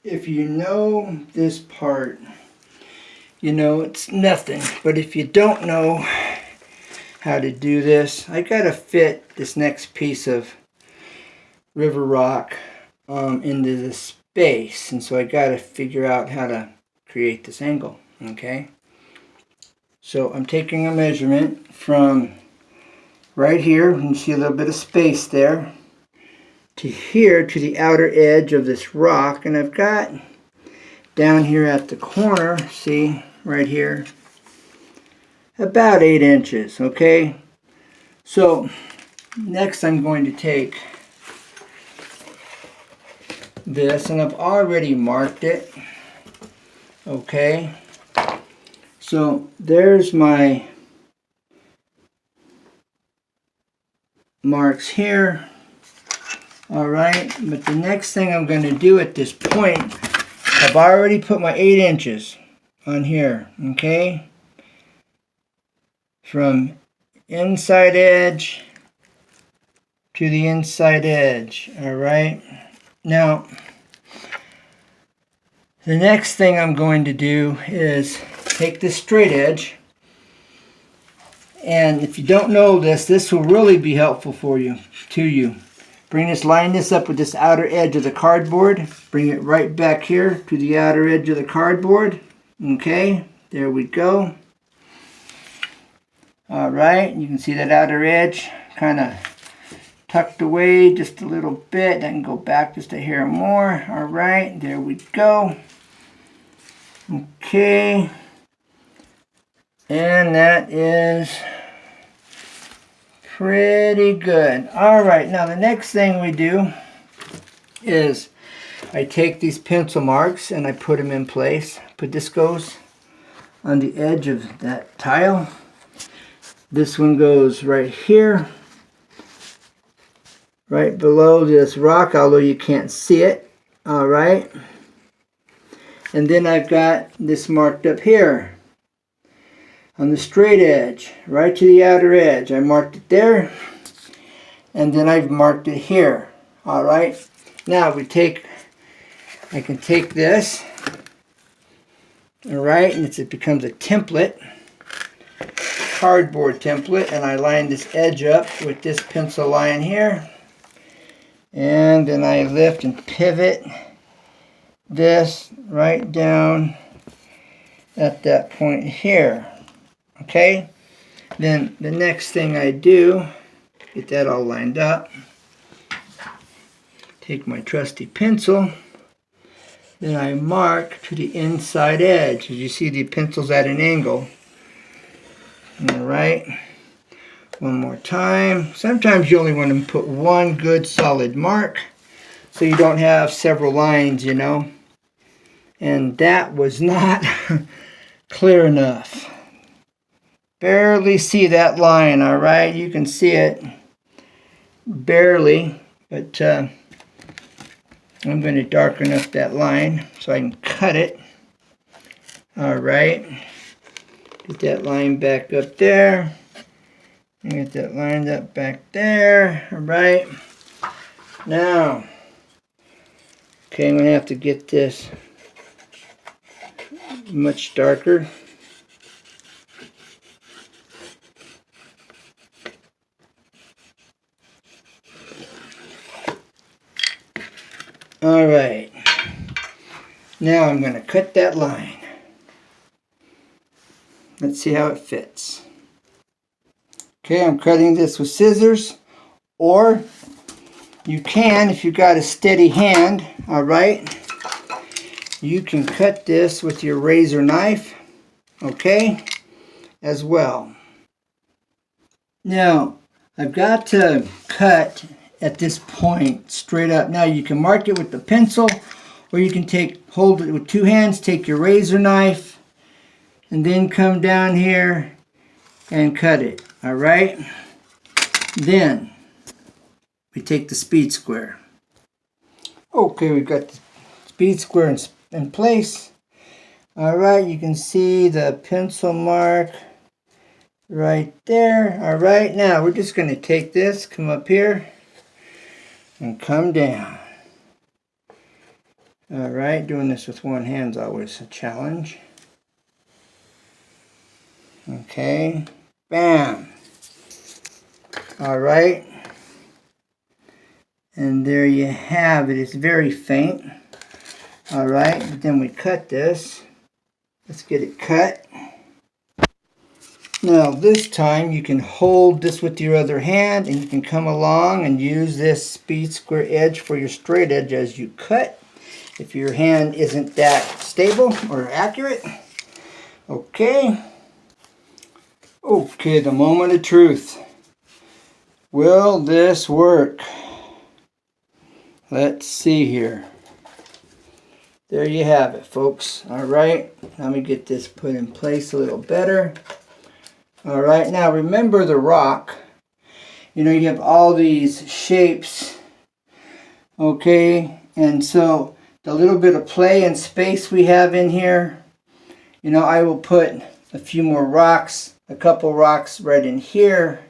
if you know this part, you know it's nothing. But if you don't know how to do this, I gotta fit this next piece of river rock into the space, and so I gotta figure out how to create this angle. Okay, so I'm taking a measurement from right here, and you see a little bit of space there, to here, to the outer edge of this rock, and I've got down here at the corner, see right here, about 8 inches. Okay, so next I'm going to take this, and I've already marked it. Okay, so there's my marks here. All right, but the next thing I'm going to do at this point, I've already put my 8 inches on here. Okay, from inside edge to the inside edge. All right, now the next thing I'm going to do is take this straight edge, and if you don't know this, this will really be helpful for you, line this up with this outer edge of the cardboard, bring it right back here to the outer edge of the cardboard. Okay, there we go. All right, you can see that outer edge kind of tucked away just a little bit. I can go back just a hair more. All right, there we go. Okay, and that is pretty good. All right, now the next thing we do is I take these pencil marks and I put them in place. But this goes on the edge of that tile. This one goes right here, right below this rock, although you can't see it. All right, and then I've got this marked up here on the straight edge, right to the outer edge. I marked it there, and then I've marked it here. All right, now I can take this, all right, and it becomes a template, cardboard template, and I line this edge up with this pencil line here, and then I lift and pivot this right down at that point here. Okay, then the next thing I do, get that all lined up, take my trusty pencil, then I mark to the inside edge. As you see, the pencil's at an angle. All right, one more time. Sometimes you only want to put one good solid mark so you don't have several lines, you know. And that was not clear enough. Barely see that line. All right, you can see it barely, but I'm going to darken up that line so I can cut it. All right, get that line back up there, and get that lined up back there. All right, now, okay, I'm going to have to get this much darker. All right, now I'm going to cut that line. Let's see how it fits. Okay, I'm cutting this with scissors, or you can, if you've got a steady hand, all right, you can cut this with your razor knife, okay, as well. Now, I've got to cut at this point straight up. Now you can mark it with the pencil, or you can hold it with two hands, take your razor knife, and then come down here and cut it. All right, then we take the speed square. Okay, we've got the speed square in place. All right, you can see the pencil mark right there. All right, now we're just going to take this, come up here, and come down. Alright, doing this with one hand's always a challenge. Okay, bam. Alright, and there you have it. It's very faint. Alright, but then we cut this. Let's get it cut. Now this time you can hold this with your other hand and you can come along and use this speed square edge for your straight edge as you cut. If your hand isn't that stable or accurate. Okay. Okay, the moment of truth. Will this work? Let's see here. There you have it, folks. Alright, let me get this put in place a little better. Alright, now remember the rock. You know, you have all these shapes. Okay, and so the little bit of play and space we have in here, you know, I will put a few more rocks, a couple rocks right in here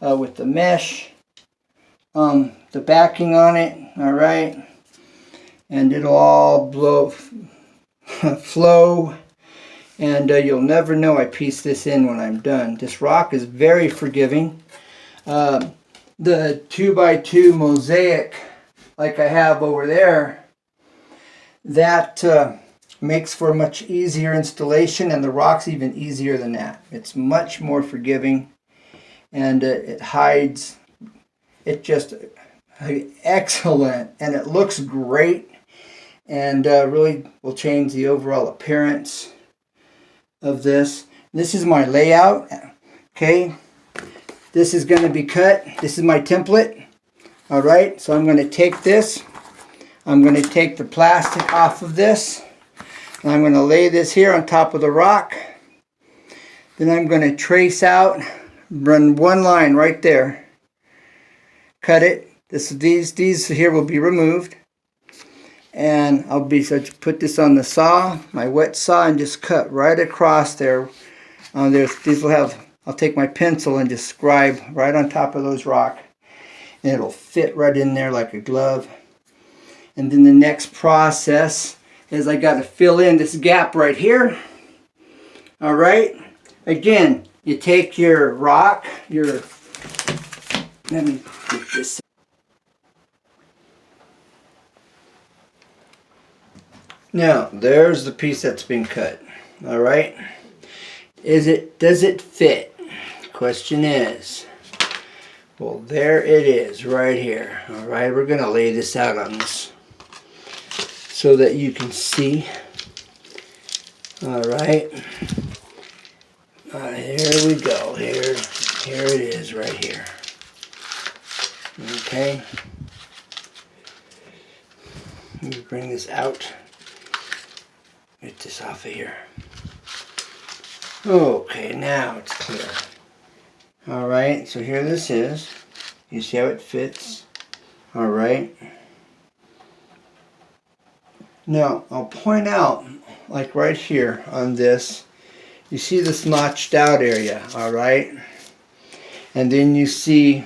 with the mesh, the backing on it, alright, and it'll all flow, and you'll never know I pieced this in when I'm done. This rock is very forgiving. The 2x2 mosaic like I have over there, that makes for a much easier installation, and the rock's even easier than that. It's much more forgiving, and it hides. It just excellent, and it looks great, and really will change the overall appearance of this. This is my layout. Okay, this is going to be cut. This is my template. All right, so I'm going to take this. I'm going to take the plastic off of this, and I'm going to lay this here on top of the rock. Then I'm going to trace out, run one line right there, cut it. These here will be removed, and I'll put this on the saw, my wet saw, and just cut right across there. These will have. I'll take my pencil and just scribe right on top of those rock, and it'll fit right in there like a glove. And then the next process is I got to fill in this gap right here. All right. Again, you take your rock, let me get this. Now, there's the piece that's been cut. All right. Does it fit? Question is, well, there it is right here. All right, we're going to lay this out on this so that you can see. All right. Here we go. Here it is right here. Okay. Let me bring this out. Get this off of here. Okay, now it's clear. All right, so here this is. You see how it fits? All right. Now, I'll point out, like right here on this, you see this notched out area, all right? And then you see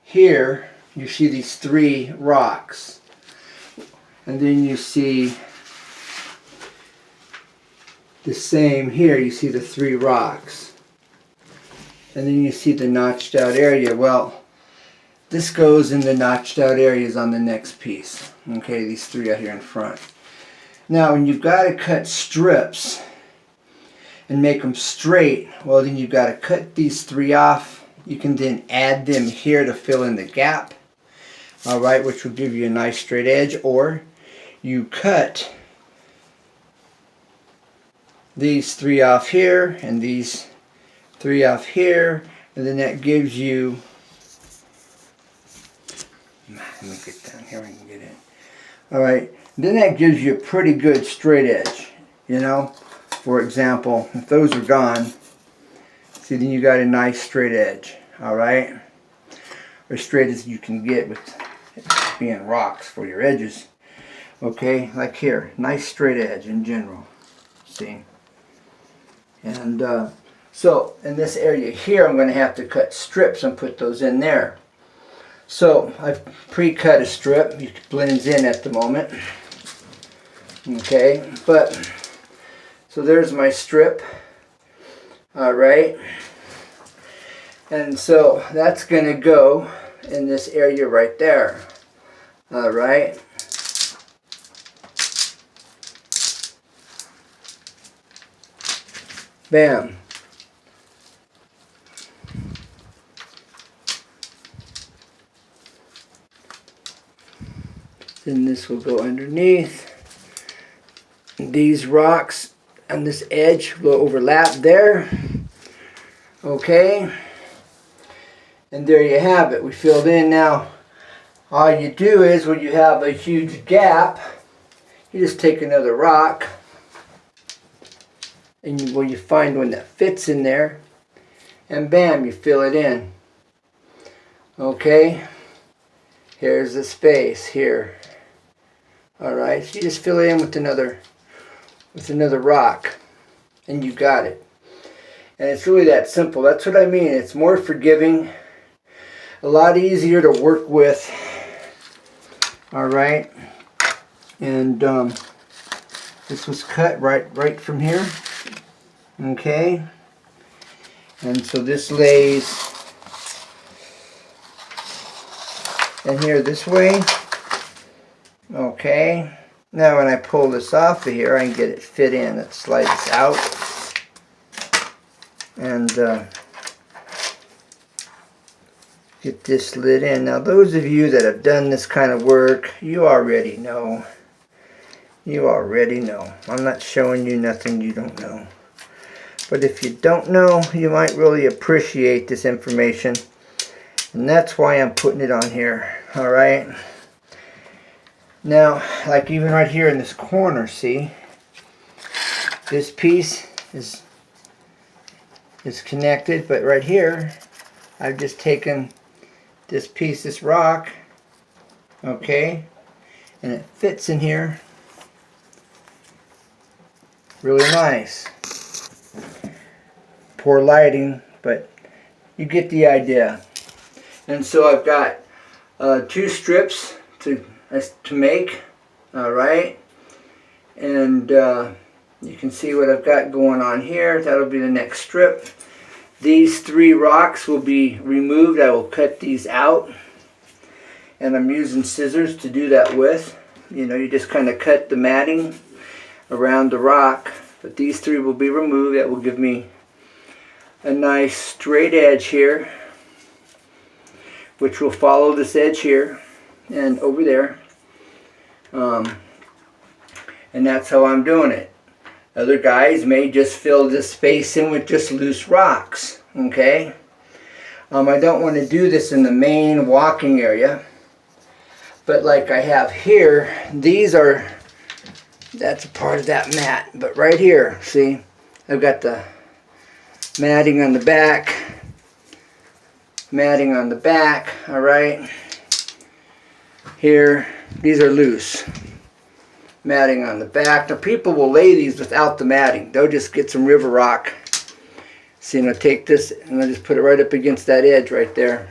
here, you see these three rocks. And then you see the same here, you see the three rocks. And then you see the notched out area. Well, this goes in the notched out areas on the next piece. Okay, these three out here in front. Now, when you've got to cut strips and make them straight, well, then you've got to cut these three off. You can then add them here to fill in the gap. All right, which will give you a nice straight edge. Or you cut these three off here and these three off here, and then that gives you, let me get down here, I can get in. All right, then that gives you a pretty good straight edge, you know. For example, if those are gone, see, then you got a nice straight edge, all right, or straight as you can get with being rocks for your edges. Okay, like here, nice straight edge in general, see. And so in this area here, I'm going to have to cut strips and put those in there. So I've pre-cut a strip. It blends in at the moment. Okay, but so there's my strip. All right, and so that's going to go in this area right there. All right. Bam. Then this will go underneath. These rocks on this edge will overlap there. Okay. And there you have it. We filled in. Now, all you do is when you have a huge gap, you just take another rock and you find one that fits in there, and bam, you fill it in. Okay. Here's the space here. Alright, so you just fill it in with another rock, and you got it. And it's really that simple. That's what I mean. It's more forgiving, a lot easier to work with. Alright, and this was cut right from here. Okay, and so this lays in here this way. Okay, now when I pull this off of here, I can get it fit in. It slides out, and get this slid in. Now those of you that have done this kind of work, you already know. You already know. I'm not showing you nothing you don't know. But if you don't know, you might really appreciate this information. And that's why I'm putting it on here. Alright. Now, like even right here in this corner, see? This piece is connected, but right here, I've just taken this piece, this rock, okay? And it fits in here really nice. Poor lighting, but you get the idea. And so I've got 2 strips to make. All right, and you can see what I've got going on here. That'll be the next strip. These 3 rocks will be removed. I will cut these out, and I'm using scissors to do that with. You know, you just kind of cut the matting around the rock, but these 3 will be removed. That will give me a nice straight edge here, which will follow this edge here and over there, and that's how I'm doing it. Other guys may just fill this space in with just loose rocks. Okay, I don't want to do this in the main walking area, but like I have here, that's a part of that mat. But right here, see, I've got the matting on the back, all right. Here, these are loose. Matting on the back. Now people will lay these without the matting. They'll just get some river rock. See, and I'll take this and I'll just put it right up against that edge right there.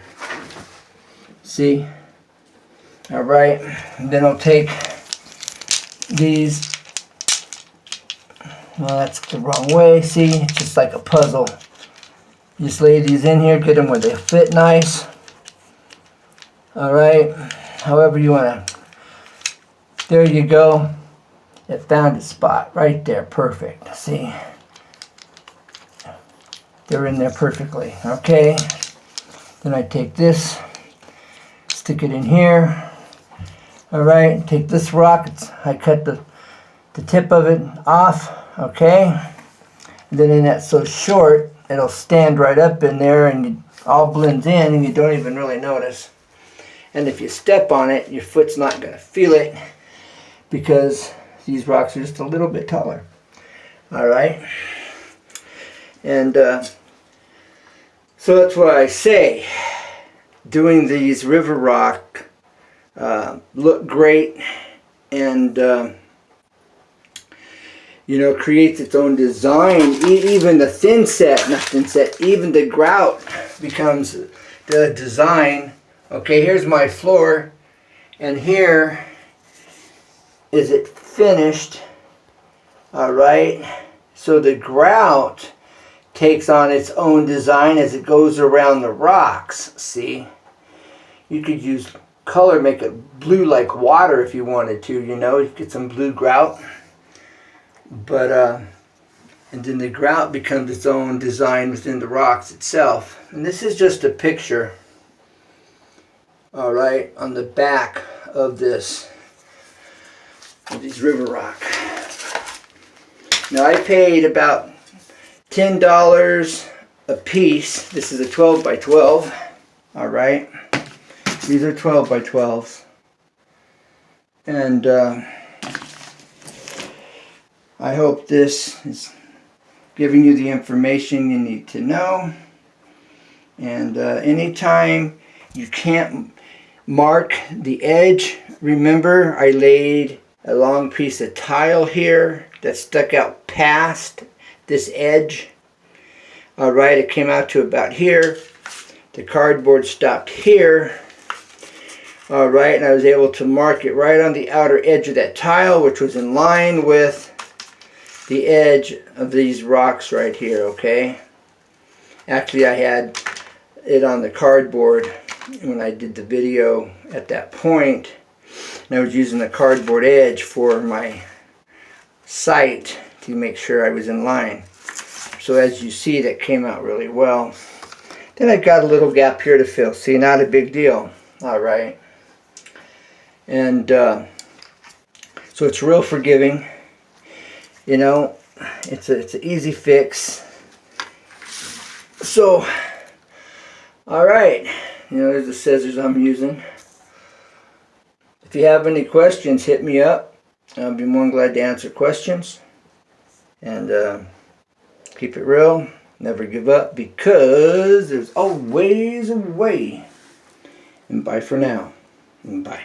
See? All right. And then I'll take these. Well, that's the wrong way. See, it's just like a puzzle. You just lay these in here, get them where they fit nice. Alright, however you want to. There you go. It found its spot right there. Perfect. See? They're in there perfectly. Okay. Then I take this, stick it in here. Alright, take this rock. I cut the tip of it off. Okay, and then that's so short, it'll stand right up in there and it all blends in and you don't even really notice. And if you step on it, your foot's not going to feel it because these rocks are just a little bit taller. Alright, and so that's why I say doing these river rock look great, and you know, creates its own design. Even the even the grout becomes the design Okay, here's my floor, and here is it finished. All right, so the grout takes on its own design as it goes around the rocks. See, you could use color, make it blue like water if you wanted to, you know, you get some blue grout. But and then the grout becomes its own design within the rocks itself. And this is just a picture, all right, on the back of this, of these river rock. Now I paid about $10 a piece. This is a 12 by 12. All right, these are 12 by 12s, and I hope this is giving you the information you need to know. And anytime you can't mark the edge, remember I laid a long piece of tile here that stuck out past this edge. All right, it came out to about here. The cardboard stopped here. All right, and I was able to mark it right on the outer edge of that tile, which was in line with the edge of these rocks right here, okay? Actually, I had it on the cardboard when I did the video at that point, and I was using the cardboard edge for my sight to make sure I was in line. So as you see, that came out really well. Then I've got a little gap here to fill. See, not a big deal. All right. And so it's real forgiving. You know, it's an easy fix. So, all right. You know, there's the scissors I'm using. If you have any questions, hit me up. I'll be more than glad to answer questions. And keep it real. Never give up, because there's always a way. And bye for now. And bye.